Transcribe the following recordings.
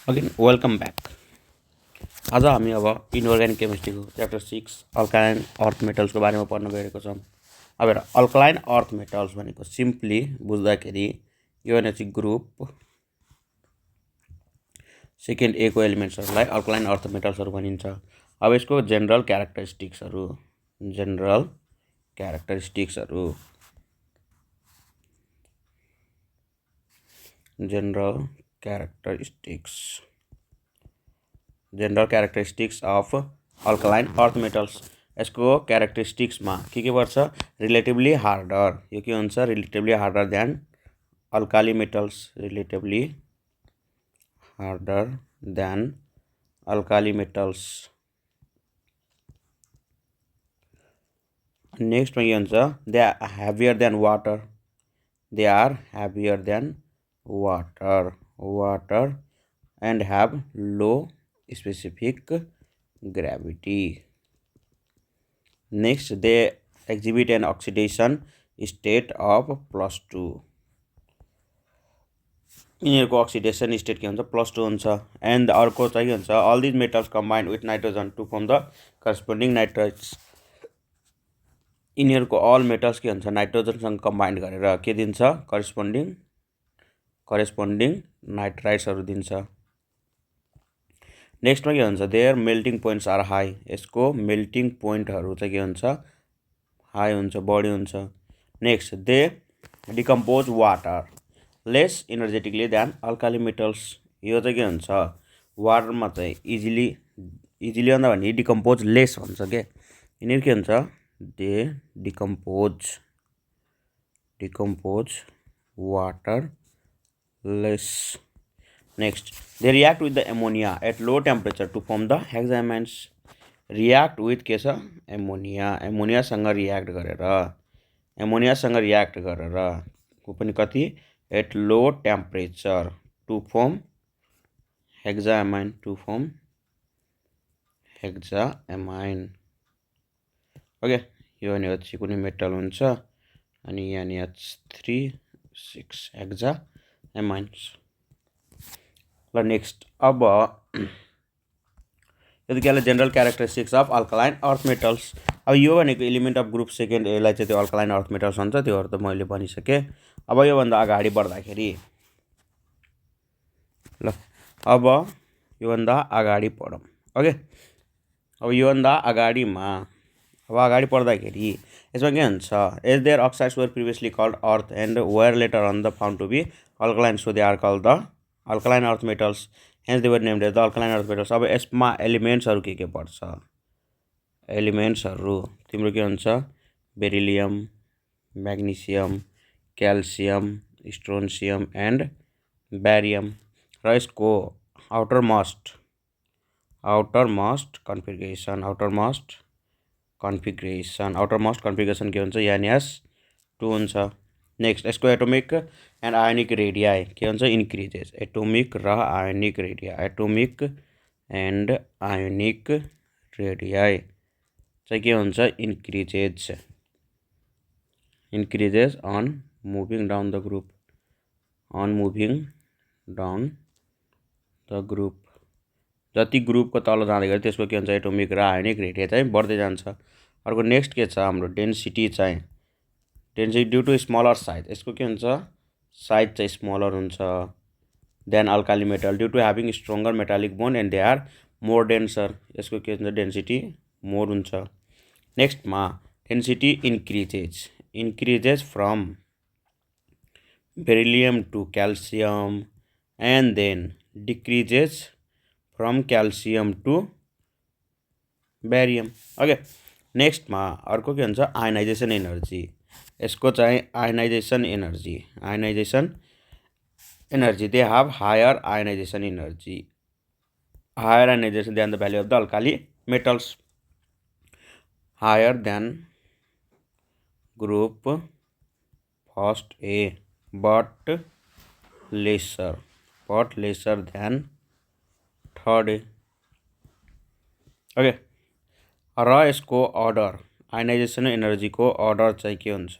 Again welcome back. आज हामी अब इनअर्ग्यानिक केमिस्ट्रीको च्याप्टर 6 अल्कालाइन अर्थ मेटल्सको बारेमा पढ्न गइरहेको छौँ। अब हेर, अल्कालाइन अर्थ मेटल्स भनेको सिम्पली बुझ्दाखेरि यो भनेपछि ग्रुप सेकेन्ड ए को एलिमेन्ट्सहरूलाई अल्कालाइन अर्थ मेटल्सहरू भनिन्छ। अब यसको जेनरल क्यारेक्टरिस्टिक्सहरू general characteristics of alkaline earth metals. यसको क्यारेक्टरिस्टिक्समा के पर्छ? Relatively harder. यो के हुन्छ? Relatively harder than alkali metals. Relatively harder than alkali metals. नेक्स्टमा के हुन्छ? They are heavier than water. They are heavier than water and have low specific gravity. Next, they exhibit an oxidation state of +2. यिनीहरूको oxidation state के हुन्छ? +2 हुन्छ। And अर्को चाहिँ के हुन्छ? All these metals combined with nitrogen to form the corresponding nitrites. यिनीहरूको all metals के हुन्छ? नाइट्रोजनसँग कम्बाइन्ड गरेर के दिन्छ? करेस्पोन्डिङ नाइट्राइट्सहरू दिन्छ। नेक्स्टमा के हुन्छ? Their melting points are high. यसको मेल्टिङ पोइन्टहरू चाहिँ के हुन्छ? हाई हुन्छ, बढी हुन्छ। Next, they decompose water less energetically than alkali metals. यो चाहिँ के हुन्छ? वाटरमा चाहिँ इजिली भन्दा भने डिकम्पोज लेस हुन्छ के। यिनीहरू के हुन्छ? They decompose water lace. Next, they react with the ammonia at low temperature to form the hexamines. React with के छ? एमोनियासँग रियाक्ट गरेर को पनि कति? At low temperature to form hexamine. Okay, यो भनेपछि कुनै मेटल हुन्छ अनि यहाँ NH3 6 हेक्सामाइन्स। ल नेक्स्ट, अब यति केलाई general characteristics of alkaline earth metals. अब यो भनेको एलिमेन्ट अफ ग्रुप सेकेन्ड एलाई चाहिँ त्यो अल्कालाइन अर्थ मेटल्स हुन्छ, त्योहरू त मैले भनिसकेँ। अब योभन्दा अगाडि बढ्दाखेरि पढौँ। ओके, अब योभन्दा अगाडि पढ्दाखेरि यसमा के हुन्छ? As their oxides were previously called earth and were later on the found to be alkaline, so they are called the alkaline earth metals, hence they were named as the alkaline earth metals. अब यसमा एलिमेन्ट्सहरू के पर्छ? एलिमेन्ट्सहरू तिम्रो के हुन्छ? Beryllium, magnesium, calcium, strontium and barium. र यसको आउटर मोस्ट कन्फिगरेसन के हुन्छ? NS2 हुन्छ। नेक्स्ट, यसको एटोमिक एन्ड आयोनिक रेडियाई के हुन्छ? इन्क्रिजेस। एटोमिक र आयोनिक रेडियाई चाहिँ के हुन्छ? Increases on moving down the group. जति ग्रुपको तल जाँदै गयो त्यसको के हुन्छ? एटोमिक र आयोनिक रेडिया चाहिँ बढ्दै जान्छ। अर्को नेक्स्ट के छ? हाम्रो density due to smaller size. यसको के हुन्छ? साइज चाहिँ स्मलर हुन्छ then alkali metal due to having stronger metallic bond and they are more denser. यसको के हुन्छ? डेन्सिटी मोर हुन्छ। नेक्स्टमा density increases from beryllium to calcium and then decreases from calcium to barium. Okay, नेक्स्टमा अर्को के हुन्छ? Ionisation energy. यसको चाहिँ ionisation energy they have higher ionisation than the value of the alkali metals, higher than group first A but lesser than third A. Okay, र यसको order ionisation एनर्जीको order चाहिँ के हुन्छ?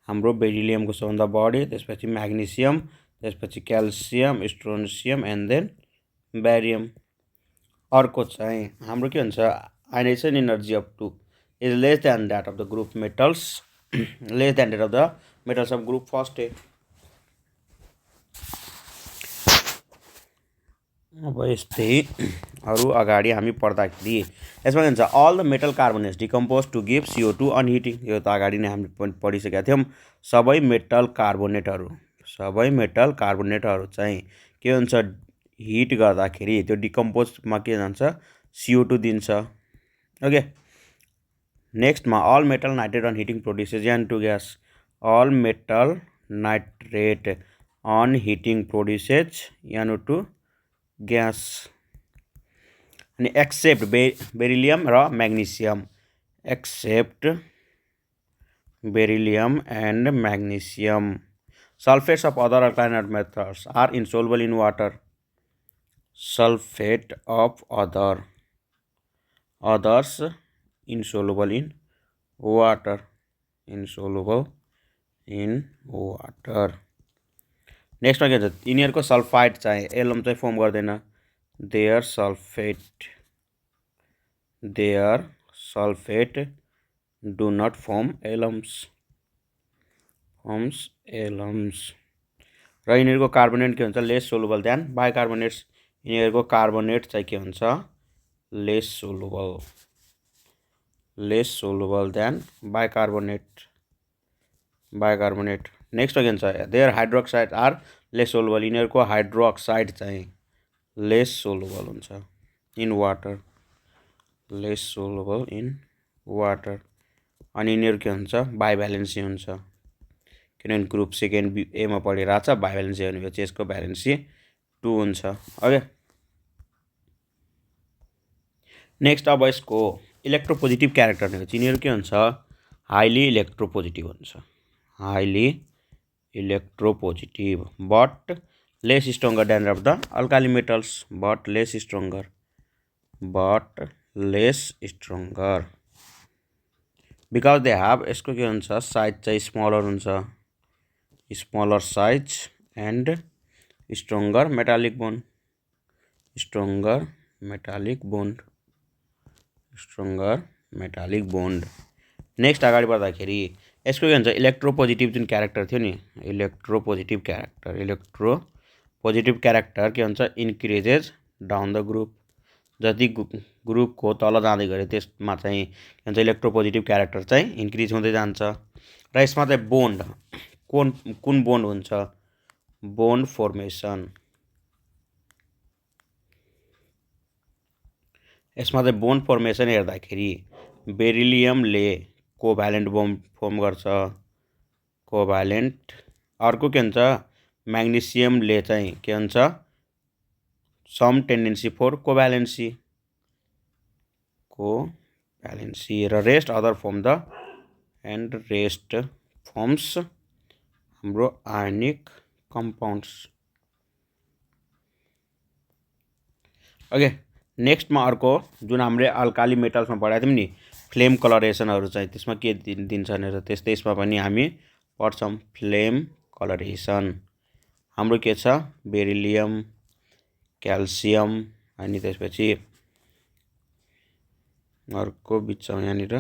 हाम्रो बेरिलियमको सबभन्दा बढी, त्यसपछि म्याग्नेसियम, त्यसपछि calcium, strontium and then barium. अर्को चाहिँ हाम्रो के हुन्छ ionisation energy up to is less than that of the group metals less than that of the metals of group first A. अब यस्तै अरू अगाडि हामी पढ्दाखेरि यसमा के हुन्छ all the metal carbonates decompose to give CO2 on heating. यो त अगाडि नै हामीले पढिसकेका थियौँ। सबै मेटल कार्बोनेटहरू चाहिँ के हुन्छ हिट गर्दाखेरि त्यो डिकम्पोजमा के जान्छ CO2 दिन्छ। ओके, नेक्स्टमा all metal nitrate on heating produces NO2 gas. All metal nitrate on heating produces NO2 gas. अनि एक्सेप्ट बेरिलियम र magnesium, except beryllium and magnesium. Sulphates of other alkaline methods are insoluble in water. Sulphate of others insoluble in water, insoluble in water. नेक्स्टमा के हुन्छ यिनीहरूको sulphide चाहिँ alum चाहिँ form गर्दैन। Their sulphate do not form alums, र यिनीहरूको carbonate के हुन्छ लेस सोलुबल देन बाइकार्बोनेट्स। यिनीहरूको कार्बोनेट चाहिँ के हुन्छ less soluble than bicarbonate. Next के हुन्छ their hydroxide are less soluble. यिनीहरूको हाइड्रोक्साइड चाहिँ लेस सोलुबल हुन्छ इन वाटर, अनि यिनीहरू के हुन्छ बाइभ्यालेन्सी हुन्छ किनभने ग्रुप सेकेन्ड एमा पढिरहेको छ। बाइभ्यालेन्सी भनेपछि यसको भ्यालेन्सी 2 हुन्छ। ओके, नेक्स्ट अब यसको इलेक्ट्रोपोजिटिभ क्यारेक्टर भनेपछि यिनीहरू के हुन्छ highly electropositive but lace stronger then of the alkali metals, but lace stronger because they हाभ। यसको के हुन्छ साइज चाहिँ स्मलर हुन्छ, smaller size and stronger metallic bond. Next अगाडि बढ्दाखेरि यसको के हुन्छ इलेक्ट्रोपोजिटिभ जुन क्यारेक्टर थियो नि, इलेक्ट्रोपोजिटिभ क्यारेक्टर के हुन्छ इन्क्रिजेज डाउन द ग्रुप। जति ग्रुपको तल जाँदै गयो त्यसमा चाहिँ के हुन्छ इलेक्ट्रोपोजिटिभ क्यारेक्टर चाहिँ इन्क्रिज हुँदै जान्छ। र यसमा चाहिँ बोन्ड कुन बोन्ड हुन्छ बोन्ड फर्मेसन। यसमा चाहिँ बोन्ड फर्मेसन हेर्दाखेरि बेरिलियमले कोभ्यालेन्ट बोन्ड फर्म गर्छ, कोभ्यालेन्ट। अर्को के हुन्छ म्याग्नेसियमले चाहिँ के हुन्छ सम टेन्डेन्सी फर कोभ्यालेन्सी, र रेस्ट अदर फर्म्स हाम्रो आयनिक कम्पाउन्ड्स। ओके, नेक्स्टमा अर्को जुन हामीले अल्काली मेटल्समा पढाएको थियौँ नि फ्लेम कलरेसनहरू चाहिँ त्यसमा के दिन्छ भनेर त्यसमा पनि हामी पढ्छौँ। फ्लेम कलरेसन हाम्रो के छ बेरिलियम, क्याल्सियम, अनि त्यसपछि अर्को बिचमा यहाँनिर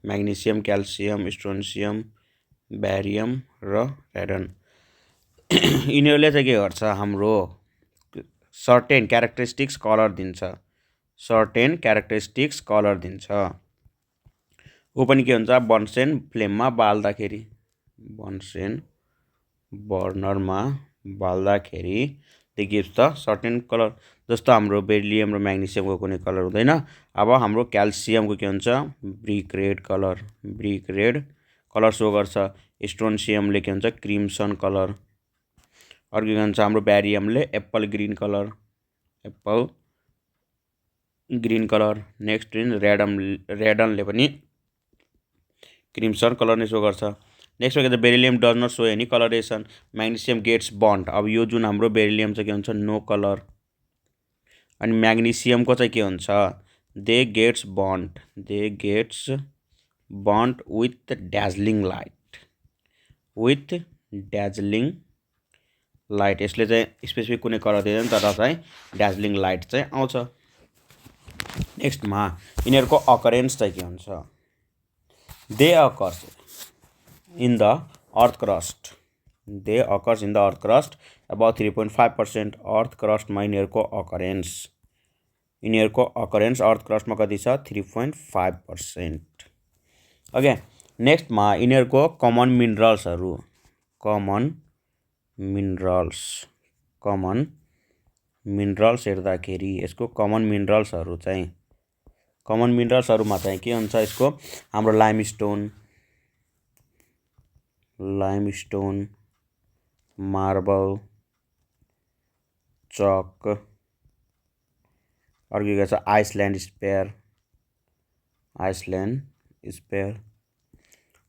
म्याग्नेसियम, क्याल्सियम, स्ट्रोन्सियम, ब्यारियम र रेडन। यिनीहरूले चाहिँ के गर्छ हाम्रो सर्टेन क्यारेक्टरिस्टिक्स कलर दिन्छ। ऊ पनि के हुन्छ बन्सेन फ्लेममा बाल्दाखेरि, बन्सेन बर्नरमा बाल्दाखेरि they gives the certain colour. जस्तो हाम्रो बेरिलियम र म्याग्नेसियमको कुनै कलर हुँदैन। अब हाम्रो क्याल्सियमको के हुन्छ ब्रिक रेड कलर सो गर्छ। स्ट्रोन्सियमले के हुन्छ क्रिम्सन कलर। अर्को के हुन्छ हाम्रो ब्यारियमले एप्पल ग्रीन कलर। नेक्स्ट रेडनले पनि क्रिम्सन कलर नै सो गर्छ। नेक्स्ट के beryllium does not show any colouration, magnesium gets bond. अब यो जुन हाम्रो बेरिलियम चाहिँ के हुन्छ नो कलर, अनि म्याग्नेसियमको चाहिँ के हुन्छ they gets bond with dazzling light, यसले चाहिँ स्पेसिफिक कुनै कलर दिँदैन तर चाहिँ ड्याजलिङ लाइट चाहिँ आउँछ। नेक्स्टमा यिनीहरूको अकरेन्स चाहिँ के हुन्छ, they occurs in the earth crust, they occurs in the earth crust, about 3.5% अर्थ क्रस्टमा यिनीहरूको अकरेन्स अर्थ क्रस्टमा कति छ, 3.5%। ओके, नेक्स्टमा यिनीहरूको कमन मिनरल्सहरू, कमन मिनरल्स हेर्दाखेरि यसको कमन मिनरल्सहरूमा चाहिँ के हुन्छ, यसको हाम्रो लाइमस्टोन, मार्बल, चक, अर्को के छ आइसल्यान्ड स्पेयर,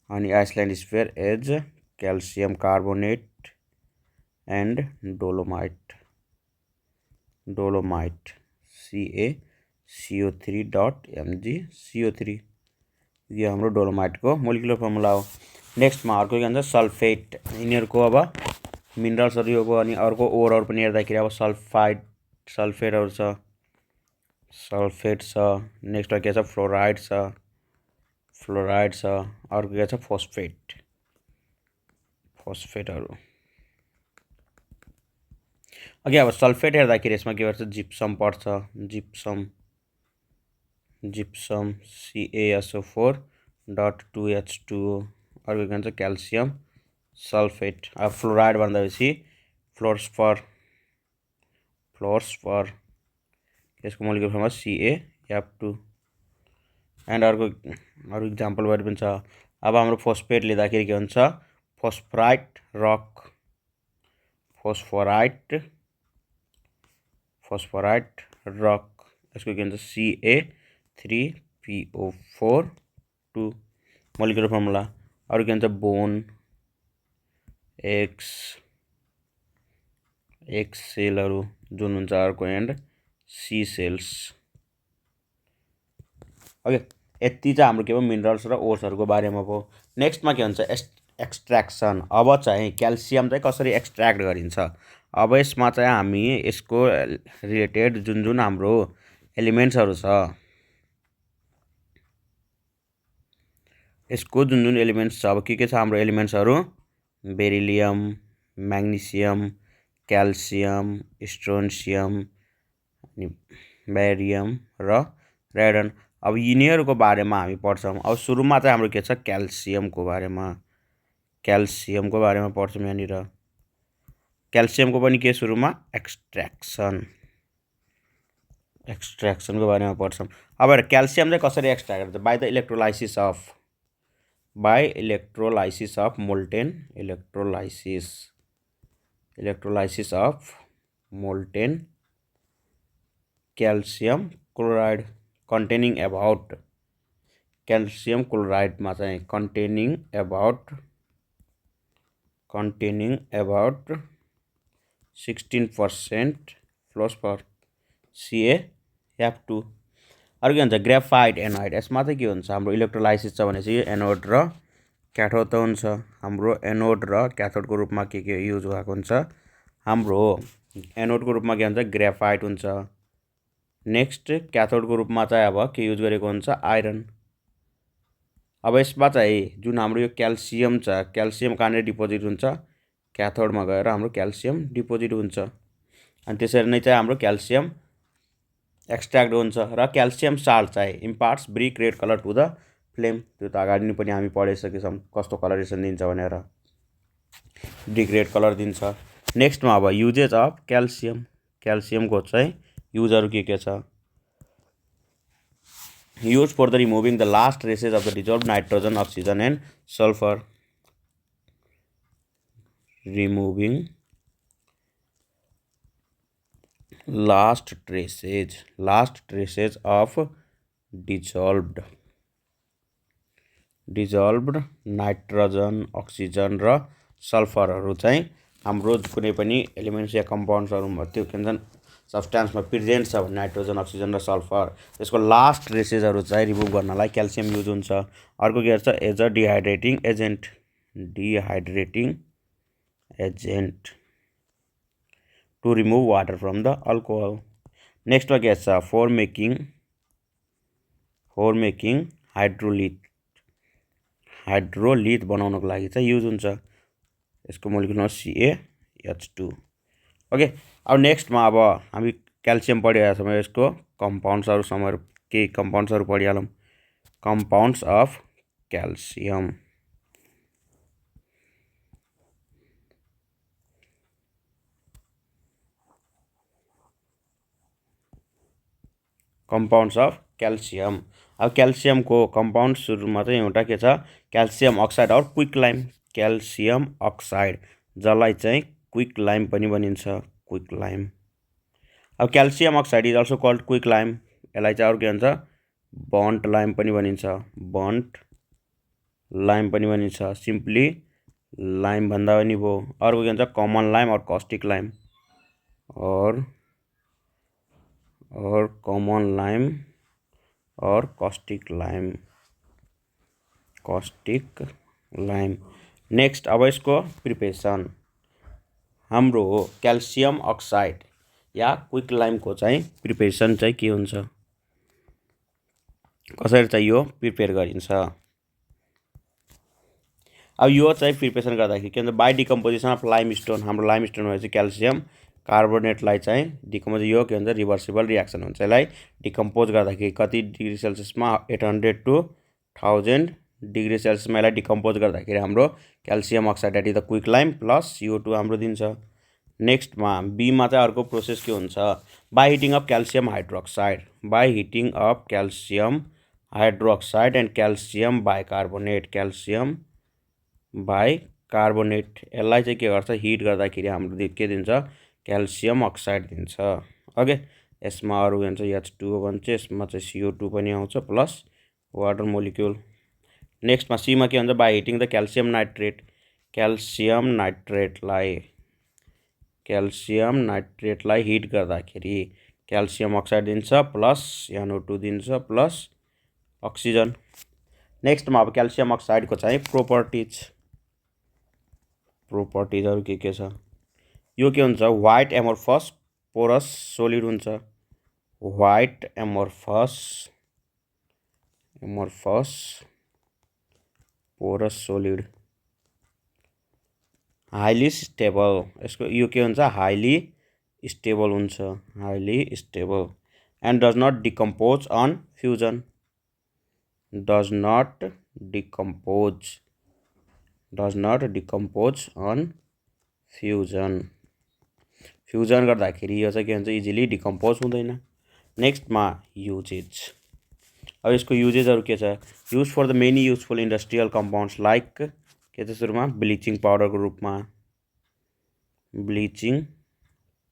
अनि Iceland spar as calcium carbonate and dolomite CaCO3.MgCO3, यो हाम्रो डोलोमाइटको मोलिकुलर फर्मुला हो। नेक्स्टमा अर्को के भन्छ सल्फेट, यिनीहरूको अब मिनरल्सहरू यो हो। अनि अर्को ओरहरू पनि हेर्दाखेरि अब सल्फेटहरू छ, सल्फेट छ। नेक्स्टमा के छ फ्लोराइड छ, अर्को के छ फोस्फेटहरू। ओके, अब सल्फेट हेर्दाखेरि यसमा के गर्छ, जिप्सम पर्छ, जिप्सम CaSO4.2H2O, अर्को के भन्छ क्याल्सियम सल्फेट। अब फ्लोराइड भन्दाखेरि फ्लोर्सफर, यसको मोलिकुलर फर्मुला CaF2। एन्ड अर्को इक्जाम्पल पनि छ। अब हाम्रो फोस्फेट लिँदाखेरि के हुन्छ, फोस्फराइट रक, यसको के भन्छ Ca3PO4 मोलिकुलर फर्मुला। अरू के भन्छ बोन, एक्स सेलहरू जुन हुन्छ अर्को, एन्ड सी सेल्स। ओके, यति चाहिँ हाम्रो के भयो मिनरल्स र ओर्सहरूको बारेमा भयो। नेक्स्टमा के भन्छ एक्सट्र्याक्सन। अब चाहिँ क्याल्सियम चाहिँ कसरी एक्सट्र्याक्ट गरिन्छ, अब यसमा चाहिँ हामी यसको रिलेटेड जुन हाम्रो एलिमेन्ट्सहरू छ, यसको जुन एलिमेन्ट्स छ, अब के छ हाम्रो एलिमेन्ट्सहरू, बेरिलियम, म्याग्नेसियम, क्याल्सियम, स्ट्रोन्सियम, अनि बेरियम र रेडन। अब यिनीहरूको बारेमा हामी पढ्छौँ। अब सुरुमा चाहिँ हाम्रो के छ, क्याल्सियमको बारेमा पढ्छौँ। यहाँनिर क्याल्सियमको पनि के सुरुमा एक्सट्र्याक्सनको बारेमा पढ्छौँ। अब क्याल्सियम चाहिँ कसरी एक्सट्र्याक्ट हुन्छ, by the electrolysis of molten calcium chloride containing about, calcium क्लोराइडमा चाहिँ कन्टेनिङ अबाउट 16% फ्लोस्फर CaF2। अर्को के भन्छ ग्रेफाइट एनोड। यसमा चाहिँ के हुन्छ, हाम्रो इलेक्ट्रोलाइसिस छ भनेपछि एनोड र क्याथोड त हुन्छ। हाम्रो एनोड र क्याथोडको रूपमा के युज भएको हुन्छ, हाम्रो एनोडको रूपमा के हुन्छ ग्रेफाइट हुन्छ। नेक्स्ट क्याथोडको रूपमा चाहिँ अब के युज गरेको हुन्छ, आइरन। अब यसमा चाहिँ जुन हाम्रो यो क्याल्सियम छ, क्याल्सियम कहाँनिर डिपोजिट हुन्छ, क्याथोडमा गएर हाम्रो क्याल्सियम डिपोजिट हुन्छ। अनि त्यसरी नै चाहिँ हाम्रो क्याल्सियम एक्सट्र्याक्ट हुन्छ। र क्याल्सियम साल्ट चाहिँ imparts brick red colour to the flame, त्यो त अगाडि नै पनि हामी पढिसकेछौँ कस्तो कलरेसन दिन्छ भनेर, ब्रिक रेड कलर दिन्छ। नेक्स्टमा अब युजेज अफ क्याल्सियमको चाहिँ युजहरू के छ, use for the removing the last traces of the dissolve nitrogen, oxygen and sulphur, removing last traces of dissolved nitrogen, oxygen र सल्फरहरू चाहिँ हाम्रो कुनै पनि एलिमेन्ट्स या कम्पाउन्ड्सहरूमा त्यो के भन्छन् सब्सटेन्समा प्रेजेन्ट छ भने नाइट्रोजन, अक्सिजन र सल्फर, त्यसको लास्ट ट्रेसेसहरू चाहिँ रिमुभ गर्नलाई क्याल्सियम युज हुन्छ। अर्को के गर्छ, as a dehydrating agent. to remove water from the alcohol. Next मा के छ for making हाइड्रोलिथ बनाउनको लागि चाहिँ युज हुन्छ। यसको मोलिकुलर नम्बर CaH2। ओके, अब नेक्स्टमा अब हामी क्याल्सियम पढिरहेको छौँ, यसको कम्पाउन्ड्सहरु समहरू केही कम्पाउन्ड्सहरु पढिहालौँ। Compounds of calcium. Compounds of calcium. अब क्याल्सियमको कम्पाउन्ड सुरुमा चाहिँ एउटा के छ, calcium oxide or quick lime. Calcium oxide जसलाई चाहिँ क्विक लाइम पनि भनिन्छ, क्विक लाइम। अब calcium oxide is also called quick lime. यसलाई चाहिँ अरु के भन्छ, बन्ट लाइम पनि भनिन्छ, बन्ट लाइम पनि भनिन्छ, सिम्पली लाइम भन्दा पनि भयो। अर्को के भन्छ, कमन लाइम और कस्टिक लाइम, और कमन लाइम और कस्टिक लाइम। नेक्स्ट अब यसको प्रिपरेसन। हाम्रो क्याल्सियम अक्साइड या क्विक लाइमको चाहिँ प्रिपरेसन चाहिँ के हुन्छ, कसरी चाहिँ यो प्रिपेयर गरिन्छ। अब यो चाहिँ प्रिपरेसन गर्दाखेरि के भन्छ, बाइ डिकम्पोजिसन अफ लाइमस्टोन। हाम्रो लाइमस्टोन भएपछि क्याल्सियम कार्बोनेटलाई चाहिँ डिकम्पोज, यो के भन्छ, रिभर्सिबल रियाक्सन हुन्छ। यसलाई डिकम्पोज गर्दाखेरि कति डिग्री सेल्सियसमा 800 to 1000 डिग्री सेल्सियसमा यसलाई डिकम्पोज गर्दाखेरि हाम्रो calcium oxide at the quicklime plus CO2 हाम्रो दिन्छ। नेक्स्टमा बीमा चाहिँ अर्को प्रोसेस के हुन्छ, by heating of calcium hydroxide. By heating of calcium hydroxide and calcium bicarbonate. Calcium bicarbonate यसलाई चाहिँ के गर्छ, हिट गर्दाखेरि हाम्रो के दिन्छ, क्याल्सियम अक्साइड दिन्छ। ओके, यसमा अरु भन्छ H2O भन्छ, यसमा चाहिँ CO2 पनि आउँछ प्लस वाटर मोलिक्युल। नेक्स्टमा सीमा के भन्छ, by heating the calcium nitrate. Calcium नाइट्रेटलाई हिट गर्दाखेरि क्याल्सियम अक्साइड दिन्छ प्लस NO2 दिन्छ प्लस अक्सिजन। नेक्स्टमा अब क्याल्सियम अक्साइडको चाहिँ प्रोपर्टिजहरु के छ, यो के हुन्छ, व्हाइट एमोर्फस पोरस सोलिड हुन्छ। White amorphous porous solid, highly stable. यसको यो के हुन्छ, हाइली स्टेबल हुन्छ, highly stable. And does not decompose on fusion. Does not decompose on fusion. Fusion गर्दाखेरि यो चाहिँ के हुन्छ, इजिली डिकम्पोज हुँदैन। नेक्स्टमा युजेज। अब यसको युजेजहरु के छ, use for the many useful industrial compounds like के छ सुरुमा, ब्लिचिङ पाउडरको रूपमा, ब्लिचिङ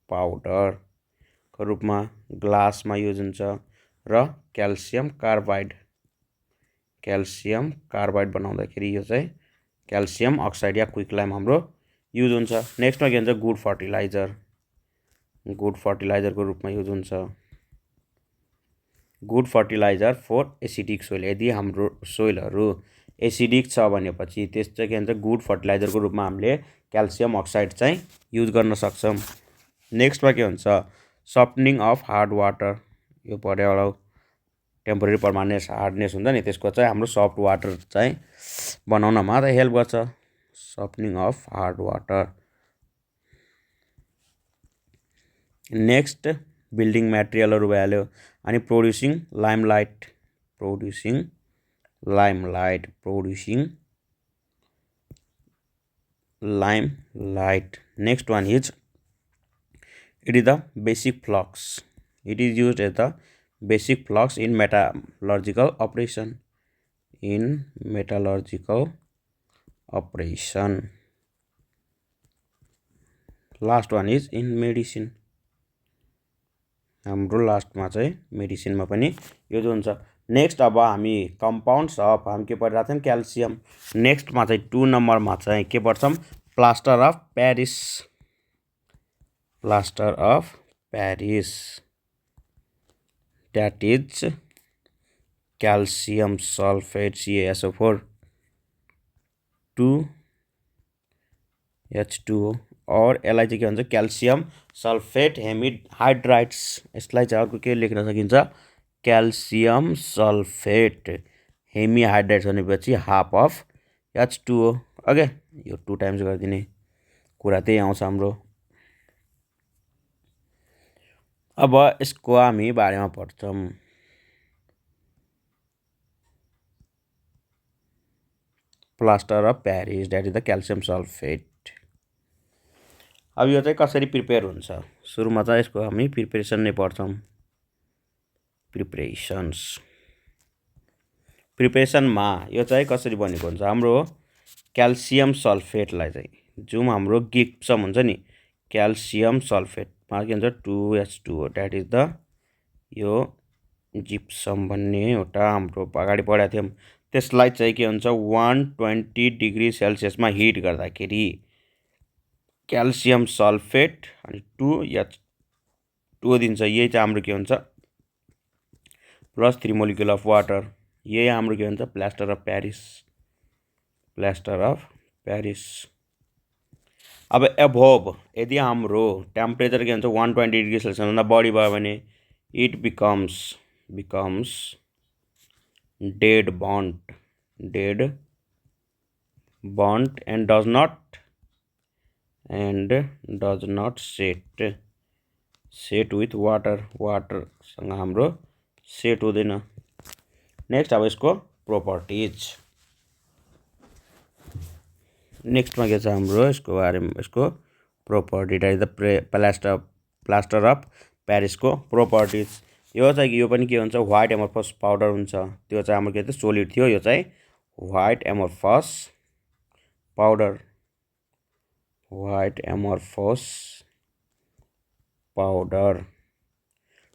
पाउडरको रूपमा ग्लासमा युज हुन्छ, र क्याल्सियम कार्बाइड बनाउँदाखेरि यो चाहिँ क्याल्सियम अक्साइड या क्विक लाइम हाम्रो युज हुन्छ। नेक्स्टमा के भन्छ, गुड फर्टिलाइजरको रूपमा युज हुन्छ। Good fertiliser for acidic soil. यदि हाम्रो सोइलहरु एसिडिक छ भनेपछि त्यस चाहिँ के भन्छ, गुड फर्टिलाइजरको रूपमा हामीले क्याल्सियम अक्साइड चाहिँ युज गर्न सक्छौँ। नेक्स्टमा के भन्छ, सफ्टनिङ अफ हार्ड वाटर। यो पढ्यो होला, टेम्पररी पर्मानेन्ट हार्डनेस हुन्छ नि, त्यसको चाहिँ हाम्रो सफ्ट वाटर चाहिँ बनाउनमा त हेल्प गर्छ, softening of hard water. Next building मटेरियलहरु भइहाल्यो। अनि producing limelight. Next one is, it is the basic flux. It is used as the basic flux in metallurgical operation. Last one is in medicine. हाम्रो लास्टमा चाहिँ मेडिसिनमा पनि use हुन्छ। Next अब हामी कम्पाउन्ड्स अफ हामी के पढिरहेको थियौँ, क्याल्सियम। नेक्स्टमा चाहिँ 2 नम्बरमा चाहिँ के पढ्छौँ, plaster of Paris. That is calcium sulphate CaSO4 2H2O और यसलाई चाहिँ के भन्छ क्याल्सियम सल्फेट हाइड्राइड्स। यसलाई चाहिँ अर्को के लेख्न सकिन्छ क्याल्सियम सल्फेट हाइड्राइड्स भनेपछि हाफ अफ H2O। ओके, यो 2 टाइम्स गरिदिने कुरा त्यही आउँछ हाम्रो। अब यसको हामी बारेमा पढ्छौँ। Plaster of Paris that is the calcium sulphate. अब यो चाहिँ कसरी प्रिपेयर हुन्छ, सुरुमा चाहिँ यसको हामी प्रिपरेसन नै पढ्छौँ। प्रिपरेसनमा यो चाहिँ कसरी बनेको हुन्छ, हाम्रो क्याल्सियम सल्फेटलाई चाहिँ जुन हाम्रो गिप्सम हुन्छ नि क्याल्सियम सल्फेटमा के हुन्छ 2H2O द्याट इज द यो जिप्सम भन्ने एउटा हाम्रो अगाडि पढाएको थियौँ। त्यसलाई चाहिँ के हुन्छ 120 डिग्री सेल्सियसमा हिट गर्दाखेरि क्याल्सियम सल्फेट अनि 2H2O दिन्छ। यही चाहिँ हाम्रो के हुन्छ प्लस 3 मोलिक्युल अफ वाटर। यही हाम्रो के भन्छ प्लास्टर अफ प्यारिस। अब एभोभ यदि हाम्रो टेम्परेचर के भन्छ 120 डिग्री सेल्सियसभन्दा बढी भयो भने it becomes dead bond and does not set with वाटरसँग हाम्रो सेट हुँदैन। नेक्स्ट अब यसको प्रोपर्टिज। नेक्स्टमा के छ हाम्रो यसको बारेमा, यसको property that is the plaster of प्यारिसको प्रोपर्टिज। यो चाहिँ यो पनि के हुन्छ व्हाइट एमोर्फस पाउडर हुन्छ। त्यो चाहिँ हाम्रो के थियो सोलिड थियो, यो चाहिँ white amorphous powder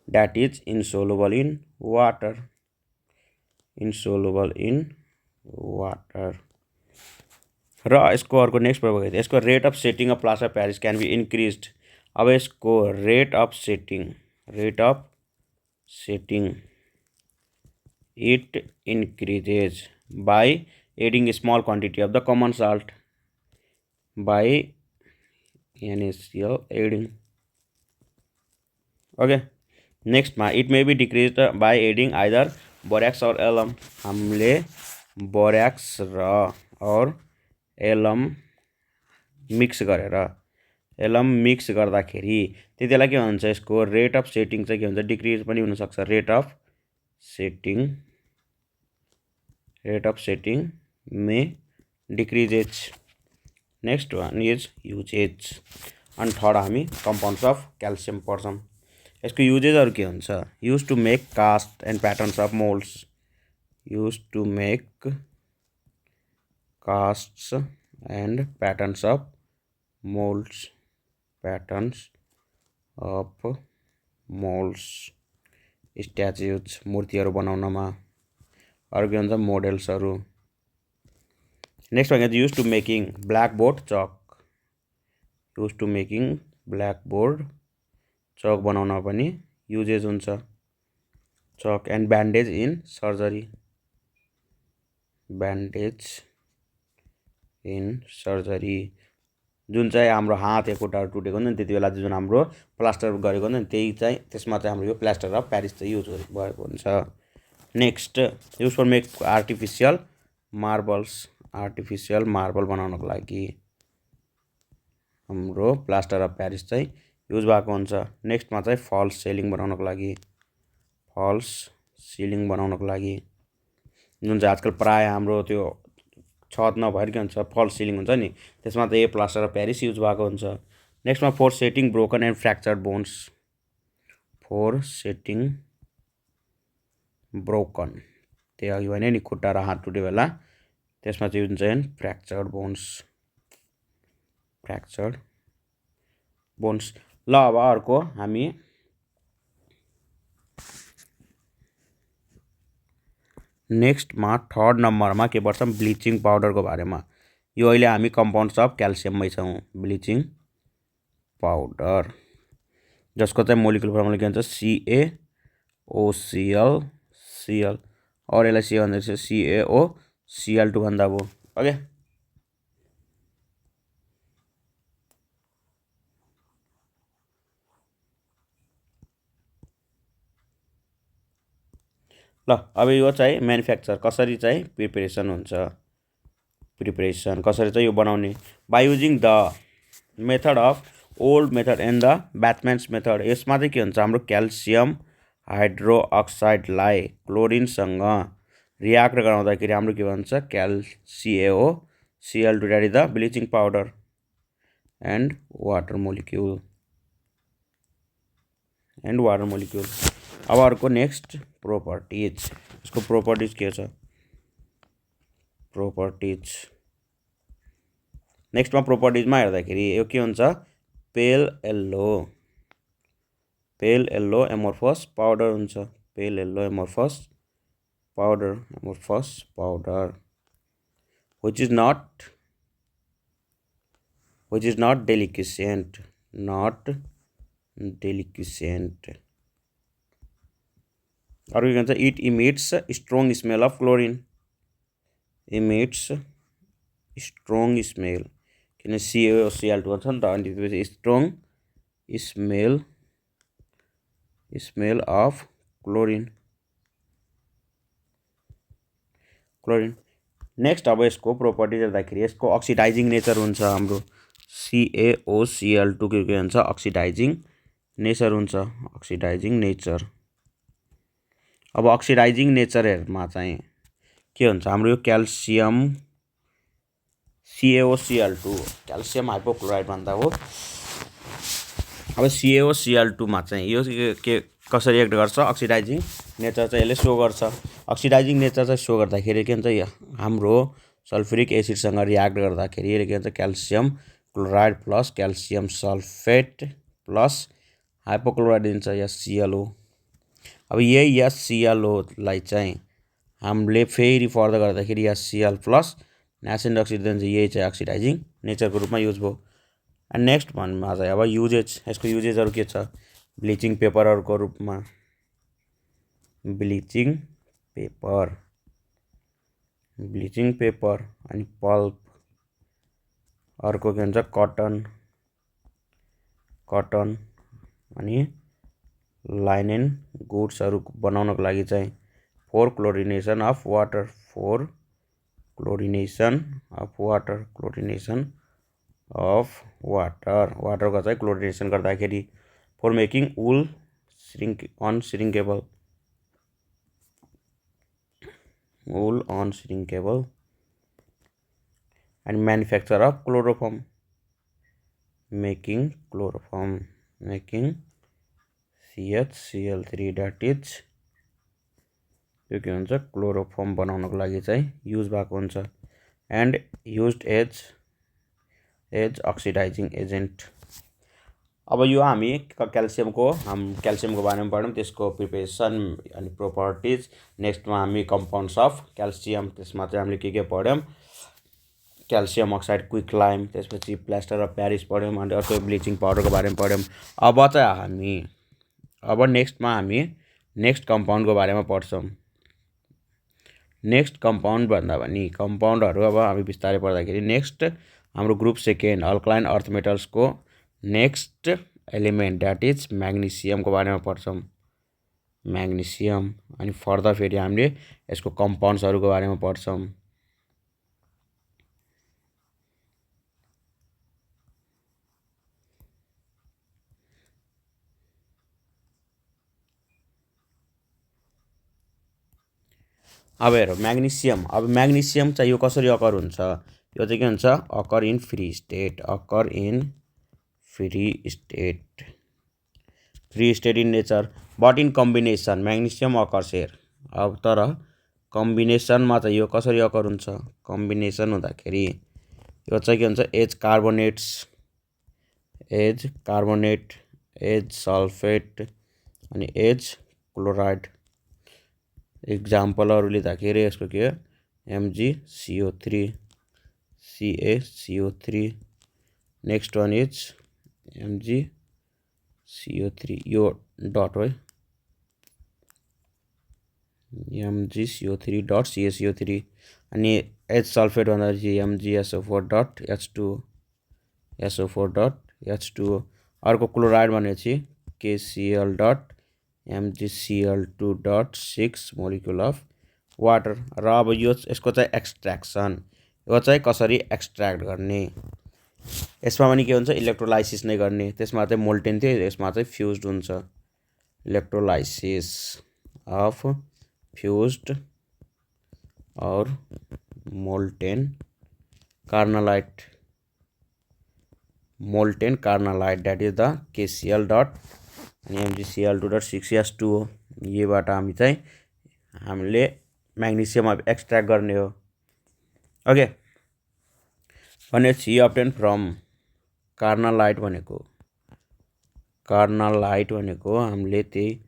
that is insoluble in water. र यसको अर्को नेक्स्ट प्रोपर्टी यसको rate of setting of plaster of Paris can be increased. अब यसको rate of setting it increases by adding small quantity of the common salt by NaCl adding. Okay, नेक्स्टमा it may be decrease by adding either borax or alum. हामीले borax or एलम mix गर्दाखेरि त्यति बेला के हुन्छ यसको रेट अफ सेटिङ चाहिँ के हुन्छ डिक्रिज पनि हुनसक्छ। Rate of setting may decreases. Next one is uses. अनि थर्ड हामी कम्पाउन्ड्स अफ क्याल्सियम पढ्छौँ। यसको युजेजहरू के हुन्छ, use to make cast and patterns of moulds statues मूर्तिहरू बनाउनमा। अर्को के हुन्छ मोडेल्सहरू। नेक्स्ट भनेको use to making blackboard chalk बनाउन पनि युजेज हुन्छ। Chalk and bandage in surgery जुन चाहिँ हाम्रो हात या खुट्टाहरू टुटेको हुन्छ नि त्यति बेला जुन हाम्रो प्लास्टर गरेको हुन्छ नि त्यही चाहिँ त्यसमा चाहिँ हाम्रो यो प्लास्टर अफ प्यारिस चाहिँ युज भएको हुन्छ। Next use for make artificial marble बनाउनको लागि हाम्रो प्लास्टर अफ प्यारिस चाहिँ युज भएको हुन्छ। नेक्स्टमा चाहिँ फल्स सिलिङ बनाउनको लागि जुन चाहिँ आजकल प्रायः हाम्रो त्यो छत नभएर के हुन्छ फल्स सिलिङ हुन्छ नि त्यसमा चाहिँ प्लास्टर अफ प्यारिस युज भएको हुन्छ। नेक्स्टमा for setting broken and fractured bones. त्यही अघि भने नि खुट्टा र हात टुट्यो बेला त्यसमा चाहिँ हुन्छ फ्र्याक्चर्ड बोन्स। ल अब अर्को हामी नेक्स्टमा थर्ड नम्बरमा के पढ्छौँ ब्लिचिङ पाउडरको बारेमा। यो अहिले हामी कम्पाउन्ड्स अफ क्याल्सियममै छौँ। ब्लिचिङ पाउडर जसको चाहिँ मोलिकुलर फर्मुला के हुन्छ CaOCl और यसलाई के भन्छ CaOCl2 भन्दा भयो। ओके, ल अब यो चाहिँ म्यानुफ्याक्चर कसरी चाहिँ प्रिपरेसन हुन्छ, प्रिपरेसन कसरी चाहिँ यो बनाउने, by using the method of old method and the Backmann's method. यसमा चाहिँ के हुन्छ, हाम्रो क्याल्सियम हाइड्रोक्साइडलाई क्लोरिनसँग रियाक्ट गराउँदाखेरि हाम्रो के भन्छ, CaCO Cl2 that is the bleaching powder and water molecule अब अर्को नेक्स्ट प्रोपर्टिज, यसको प्रोपर्टिज के छ, प्रोपर्टिज नेक्स्टमा प्रोपर्टिजमा हेर्दाखेरि यो के हुन्छ, पेल येल्लो एमोर्फस पाउडर हुन्छ, pale yellow amorphous powder which is not delicescent, or you can say it emits strong smell of chlorine, किन CaCl2 छ नि त, अनि त्यसपछि strong smell of chlorine. Next अब यसको प्रोपर्टिज हेर्दाखेरि यसको अक्सिडाइजिङ नेचर हुन्छ, हाम्रो CaOCl2 के हुन्छ, अक्सिडाइजिङ नेचर अब अक्सिडाइजिङ नेचरमा चाहिँ के हुन्छ, हाम्रो यो क्याल्सियम CaOCl2 क्याल्सियम हाइपोक्लोराइड भन्दा हो। अब CaOCl2 मा चाहिँ यो के कसरी एक्ट गर्छ, अक्सिडाइजिङ नेचर चाहिँ यसले सो गर्छ। अक्सिडाइजिङ नेचर चाहिँ सो गर्दाखेरि के हुन्छ, हाम्रो सल्फ्युरिक एसिडसँग रियाक्ट गर्दाखेरि यसले के हुन्छ, calcium chloride plus calcium sulphate plus hypochlorite दिन्छ, ClO। अब यही ClO लाई चाहिँ हामीले फेरि फर्दर गर्दाखेरि Cl प्लस न्यासेन्ट अक्सिड दिन्छ, यही चाहिँ अक्सिडाइजिङ नेचरको रूपमा युज भयो। एन्ड नेक्स्ट भन्नुमा चाहिँ अब युजेज, यसको युजेजहरू के छ, ब्लिचिङ पेपरहरूको रूपमा, ब्लिचिङ पेपर अनि पल्प, अर्को के भन्छ कटन अनि लाइनेन गुड्सहरू बनाउनको लागि चाहिँ फोर क्लोरिनेसन अफ वाटरको चाहिँ क्लोरिनेसन गर्दाखेरि for making wool unshrinkable and manufacture of chloroform, making CHCl3 that is यो के हुन्छ, क्लोरोफर्म बनाउनको लागि चाहिँ युज भएको हुन्छ, and used as oxidising agent. अब यो हामी क्याल्सियमको बारेमा पढ्यौँ, त्यसको प्रिपरेसन अनि प्रोपर्टिज। नेक्स्टमा हामी कम्पाउन्ड्स अफ क्याल्सियम, त्यसमा चाहिँ हामीले के पढ्यौँ, क्याल्सियम अक्साइड क्विकलाइम, त्यसपछि प्लास्टर अफ प्यारिस पढ्यौँ, अनि अर्को ब्लिचिङ पाउडरको बारेमा पढ्यौँ। अब चाहिँ नेक्स्टमा हामी नेक्स्ट कम्पाउन्डको बारेमा पढ्छौँ। नेक्स्ट कम्पाउन्ड भन्दा पनि कम्पाउन्डहरू अब हामी बिस्तारै पढ्दाखेरि नेक्स्ट हाम्रो ग्रुप सेकेन्ड अल्कलाइन अर्थ मेटल्सको नेक्स्ट एलिमेन्ट द्याट इज म्याग्नेसियमको बारेमा पढ्छौँ, म्याग्नेसियम। अनि फर्दर फेरि हामीले यसको कम्पाउन्ड्सहरूको बारेमा पढ्छौँ। अब हेरौँ म्याग्नेसियम। अब म्याग्नेसियम चाहिँ यो कसरी अकर हुन्छ, यो चाहिँ के हुन्छ, occur in free state in nature, but in combination magnesium occurs here. अब तर कम्बिनेसनमा चाहिँ यो कसरी अकर हुन्छ, कम्बिनेसन हुँदाखेरि यो चाहिँ के हुन्छ, एज कार्बोनेट एज सल्फेट अनि एज क्लोराइड। इक्जाम्पलहरू लिँदाखेरि यसको के हो, MgCO3 CaCO3, next one is MgCO3, यो डट हो, MgCO3 डट CaCO3, अनि एच सल्फेट भन्दाखेरि MgSO4 डट H2O। अर्को क्लोराइड भनेपछि KCl dot MgCl2.6 molecule of water. र अब यसको चाहिँ एक्सट्र्याक्सन, यो चाहिँ कसरी एक्सट्र्याक्ट गर्ने, यसमा पनि के हुन्छ इलेक्ट्रोलाइसिस नै गर्ने। त्यसमा चाहिँ मोल्टेन थियो, यसमा चाहिँ फ्युज्ड हुन्छ। इलेक्ट्रोलाइसिस अफ फ्युज्ड और molten carnallite that is the KCl dot अनि MgCl2.6S2 हो। यहीबाट हामीले म्याग्नेसियम एक्सट्र्याक्ट गर्ने हो। ओके, भनेपछि अब्टेन फ्रम कार्नालाइट भनेको हामीले त्यही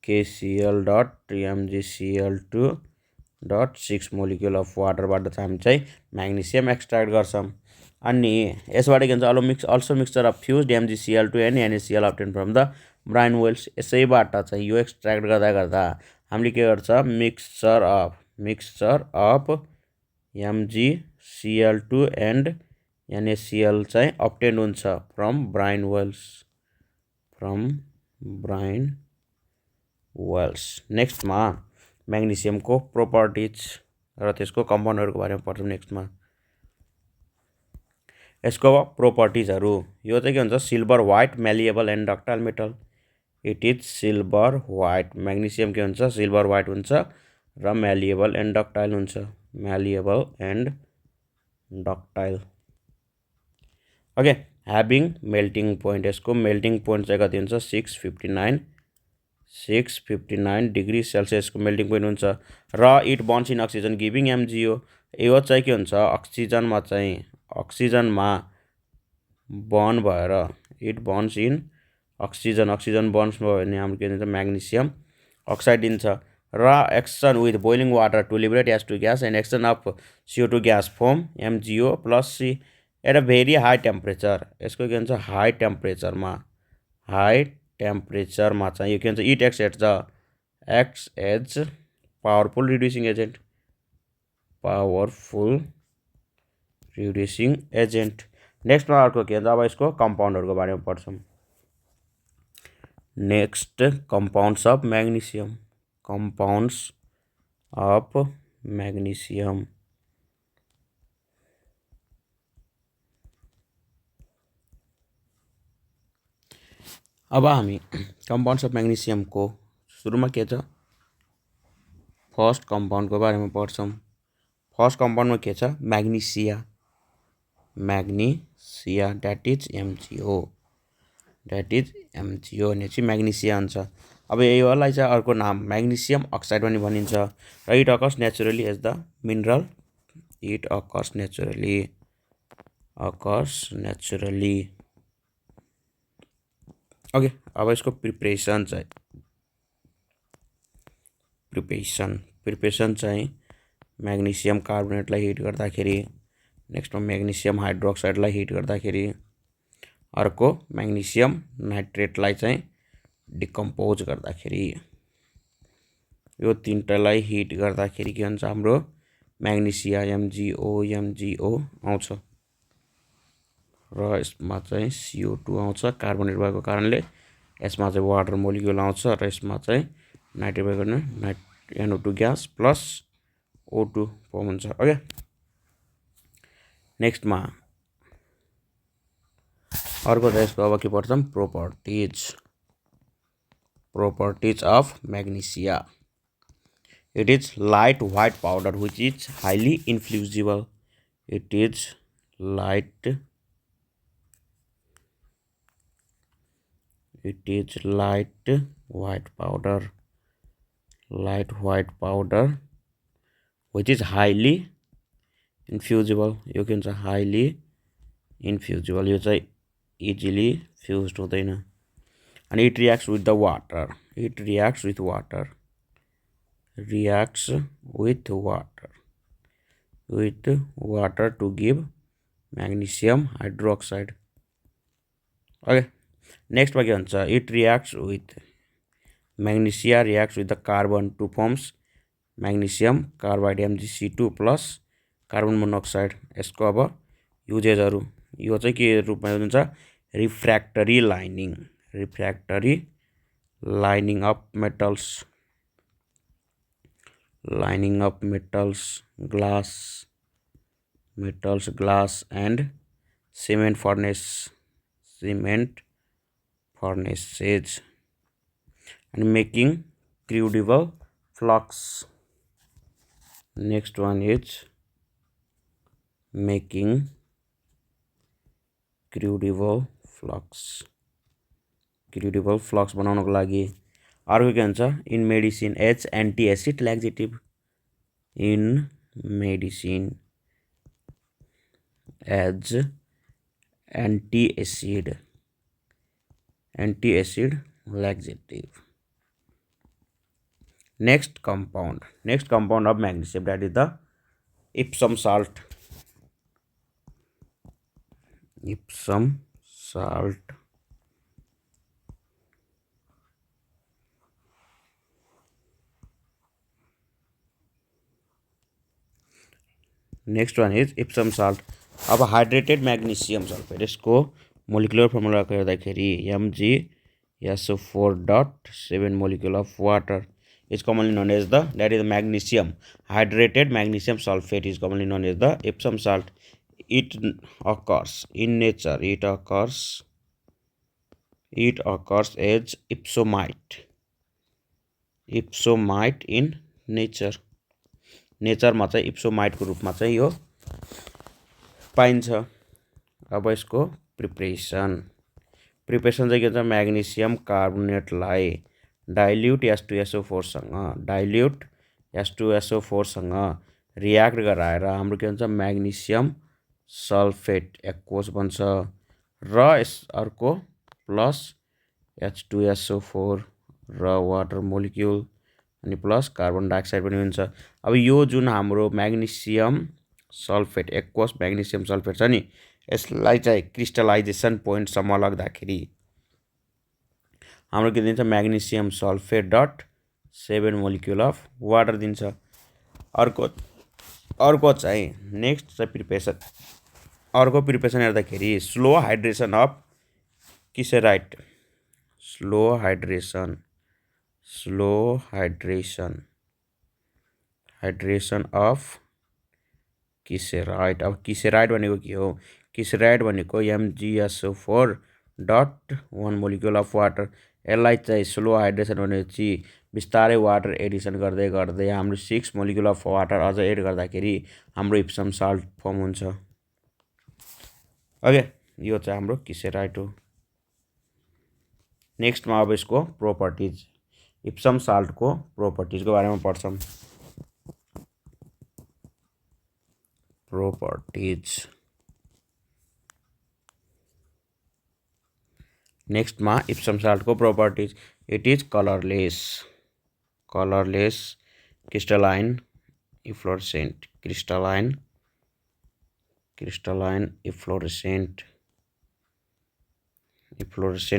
KCl dot MgCl2.6 molecule of वाटरबाट चाहिँ हामी चाहिँ म्याग्नेसियम एक्सट्र्याक्ट गर्छौँ। अनि यसबाट के हुन्छ also mixture of fused MgCl2 and NaCl obtain from the brine wells. यसैबाट चाहिँ यो एक्सट्र्याक्ट गर्दा हामीले के गर्छ mixture of MgCl2 and NaCl चाहिँ अब्टेन हुन्छ फ्रम ब्राइन वेल्स। नेक्स्टमा म्याग्नेसियमको प्रोपर्टिज र त्यसको कम्पाउन्डहरूको बारेमा पढ्छौँ। नेक्स्टमा यसको प्रोपर्टिजहरू, यो चाहिँ के हुन्छ silver white malleable and ductile metal. It is silver white, magnesium के हुन्छ सिल्भर व्हाइट हुन्छ र मेलिएबल एन्ड डक्टाइल हुन्छ। ओके, ह्याभिङ मेल्टिङ पोइन्ट, यसको मेल्टिङ पोइन्ट चाहिँ कति हुन्छ 659 डिग्री सेल्सियसको मेल्टिङ पोइन्ट हुन्छ। र it burns in oxygen giving MgO। यो चाहिँ के हुन्छ अक्सिजनमा बर्न भएर it burns in oxygen burns भयो भने हाम्रो के हुन्छ म्याग्नेसियम अक्साइड दिन्छ। र action with boiling water to liberate H2 gas and action of CO2 gas form MgO plus C at a very high temperature. यसको के हुन्छ हाई टेम्परेचरमा चाहिँ यो के हुन्छ it acts as powerful reducing agent. नेक्स्टमा अर्को के हुन्छ अब यसको कम्पाउन्डहरूको बारेमा पढ्छौँ। Next compounds of magnesium. अब हामी कम्पाउन्ड्स अफ म्याग्नेसियमको सुरुमा के छ फर्स्ट कम्पाउन्डको बारेमा पढ्छौँ। फर्स्ट कम्पाउन्डमा के छ म्याग्नेसिया द्याट इज MgO भनेपछि म्याग्नेसिया हुन्छ। अब यसलाई चाहिँ अर्को नाम म्याग्नेसियम अक्साइड पनि भनिन्छ र it occurs naturally as the mineral. Okay, अब यसको प्रिपरेसन चाहिँ म्याग्नेसियम कार्बोनेटलाई हिट गर्दाखेरि, नेक्स्टमा म्याग्नेसियम हाइड्रोक्साइडलाई हिट गर्दाखेरि, अर्को म्याग्नेसियम नाइट्रेटलाई चाहिँ डिकम्पोज गर्दाखेरि, यो तीनटालाई हिट गर्दाखेरि के हुन्छ हाम्रो म्याग्नेसिया MgO आउँछ र यसमा चाहिँ CO2 आउँछ कार्बोनेट भएको कारणले। यसमा चाहिँ वाटर मोलिक्युल आउँछ र यसमा चाहिँ नाइट्रेट भएको NO2 gas plus O2 form हुन्छ। ओके, नेक्स्टमा अर्को चाहिँ यसको अब के पढ्छौँ properties of magnesia. It is light white powder which is highly infusible. It is light white powder which is highly infusible। यो के हुन्छ हाइली इन्फ्युजिबल, यो चाहिँ इजिली फ्युज्ड हुँदैन। अनि it reacts with water to give magnesium hydroxide. Okay, नेक्स्टमा के हुन्छ magnesia reacts with the carbon to forms magnesium carbide MgC2 plus carbon monoxide. यसको अब युजेसहरू, यो चाहिँ के रूपमा हुन्छ रिफ्र्याक्टरी lining up metals, glass and cement furnaces, and making crucible flux. Next one is making crucible flux बनाउनको लागि अर्को के हुन्छ in medicine as anti acid laxative, in medicine as anti acid laxative. Next compound of magnesium, that is the Epsom salt. Next one is Epsom salt. अब hydrated magnesium sulphate, इसको molecular formula हेर्दाखेरि Mgso4.7 molecule of water is commonly known as that is the magnesium. Hydrated magnesium sulfate is commonly known as the Epsom salt. It occurs in nature. It occurs as ipsomite in nature. नेचरमा चाहिँ इप्सोमाइटको रूपमा चाहिँ यो पाइन्छ। अब यसको preparation चाहिँ के हुन्छ, म्याग्नेसियम कार्बोनेटलाई डाइल्युट H2SO4 सँग रियाक्ट गराएर हाम्रो के हुन्छ, म्याग्नेसियम सल्फेट एक्वस बन्छ र अर्को प्लस H2SO4 र वाटर मोलिक्युल अनि प्लस कार्बन डाइअक्साइड पनि हुन्छ। अब यो जुन हाम्रो magnesium sulphate aqueous magnesium sulphate छ नि, यसलाई चाहिँ क्रिस्टलाइजेसन पोइन्टसम्म लग्दाखेरि हाम्रो के दिन्छ, magnesium sulphate molecule of water दिन्छ। अर्को चाहिँ नेक्स्ट चाहिँ प्रिपरेसन हेर्दाखेरि slow hydration of kieserite, slow hydration of kieserite. अब किसेराइट भनेको के हो, किसेराइट भनेको Mgso4.1 मोलिक्युल अफ वाटर। यसलाई चाहिँ स्लो हाइड्रेसन भनेपछि बिस्तारै वाटर एडिसन गर्दै गर्दै हाम्रो 6 मोलिक्युल अफ वाटर अझ एड गर्दाखेरि हाम्रो इप्सम साल्ट फर्म हुन्छ। ओके, यो चाहिँ हाम्रो किसेराइट हो। नेक्स्टमा अब यसको प्रोपर्टिज, इप्सम साल्टको प्रोपर्टिजको बारेमा पढ्छौँ। नेक्स्टमा इप्सम साल्टको properties, it is colourless, crystalline efflorescent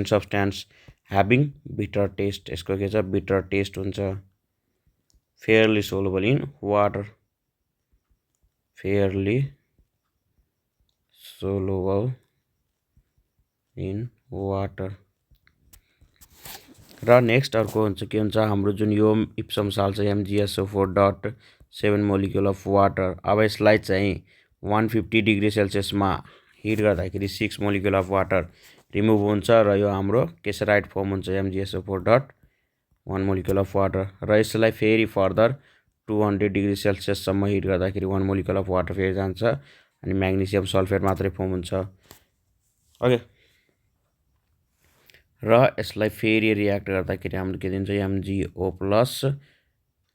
substance, having bitter taste, यसको के छ, बिटर टेस्ट हुन्छ। फेयरली सोलुबल इन वाटर, र नेक्स्ट अर्को हुन्छ के हुन्छ, हाम्रो जुन यो इप्सम साल्ट चाहिँ Mgso4.7 मोलिक्युल अफ वाटर। अब यसलाई चाहिँ 150 डिग्री सेल्सियसमा हिट गर्दाखेरि 6 मोलिक्युल अफ वाटर रिमुभ हुन्छ र यो हाम्रो किसेराइट फर्म हुन्छ Mgso4.1 मोलिक्युल अफ वाटर। र यसलाई फेरि फर्दर 200 डिग्री सेल्सियससम्म हिट गर्दाखेरि 1 मोलिक्युल अफ वाटर फेरि जान्छ अनि म्याग्नेसियम सल्फेट मात्रै फर्म हुन्छ। ओके, र यसलाई फेरि रियाक्ट गर्दाखेरि हाम्रो के दिन्छ, MgO plus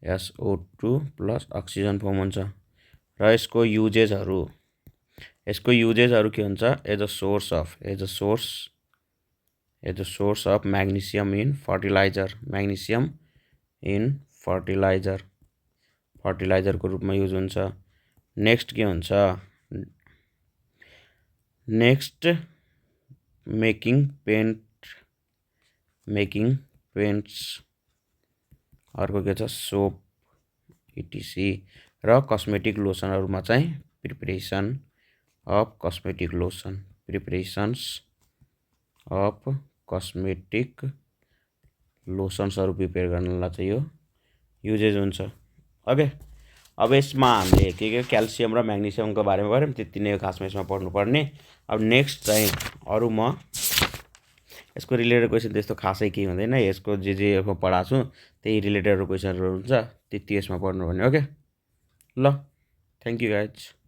SO2 plus oxygen form हुन्छ। र यसको युजेसहरू के हुन्छ, as a source of magnesium in फर्टिलाइजरको रूपमा युज हुन्छ। नेक्स्ट के हुन्छ, नेक्स्ट मेकिङ पेन्ट्स, अर्को के छ, सोप इटिसी, र कस्मेटिक लोसनहरूमा चाहिँ प्रिपरेसन्स अफ कस्मेटिक लोसन्सहरू प्रिपेयर गर्नलाई चाहिँ यो युजेज हुन्छ। ओके, अब यसमा हामीले के क्याल्सियम र म्याग्नेसियमको बारेमा गऱ्यौँ, त्यति नै हो खासमा यसमा पढ्नुपर्ने। अब नेक्स्ट चाहिँ अरू म यसको रिलेटेड क्वेसन त्यस्तो खासै केही हुँदैन, यसको जे यसमा पढाएको छु त्यही रिलेटेड क्वेसनहरू हुन्छ, त्यति यसमा पढ्नुपर्ने। ओके ल, थ्याङ्क यू गाइज।